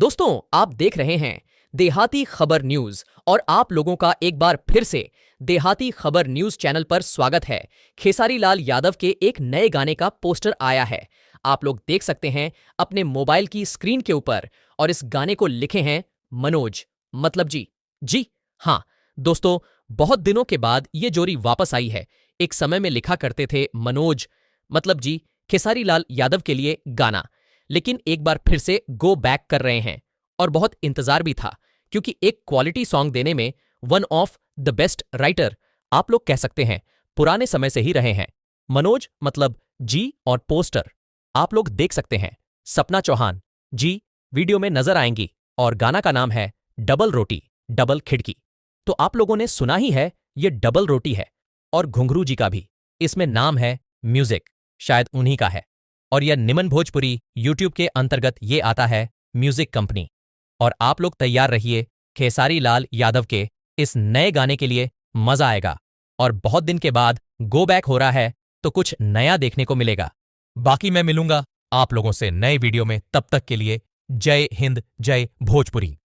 दोस्तों, आप देख रहे हैं देहाती खबर न्यूज और आप लोगों का एक बार फिर से देहाती खबर न्यूज चैनल पर स्वागत है। खेसारी लाल यादव के एक नए गाने का पोस्टर आया है। आप लोग देख सकते हैं अपने मोबाइल की स्क्रीन के ऊपर और इस गाने को लिखे हैं मनोज, मतलब जी हाँ दोस्तों, बहुत दिनों के बाद ये जोड़ी वापस आई है। एक समय में लिखा करते थे मनोज, मतलब खेसारी लाल यादव के लिए गाना, लेकिन एक बार फिर से गो बैक कर रहे हैं और बहुत इंतजार भी था क्योंकि एक क्वालिटी सॉन्ग देने में one of the best writer आप लोग कह सकते हैं पुराने समय से ही रहे हैं। मनोज मतलब जी और पोस्टर आप लोग देख सकते हैं, सपना चौहान जी वीडियो में नजर आएंगी और गाना का नाम है डबल रोटी डबल खिड़की। तो आप लोगों ने सुना ही है, ये डबल रोटी है और घुंघरू जी का भी इसमें नाम है म्यूजिक, शायद उन्हीं का है। और यह निमन भोजपुरी यूट्यूब के अंतर्गत ये आता है म्यूजिक कंपनी। और आप लोग तैयार रहिए खेसारी लाल यादव के इस नए गाने के लिए, मजा आएगा। और बहुत दिन के बाद गो बैक हो रहा है तो कुछ नया देखने को मिलेगा। बाकी मैं मिलूंगा आप लोगों से नए वीडियो में, तब तक के लिए जय हिंद, जय भोजपुरी।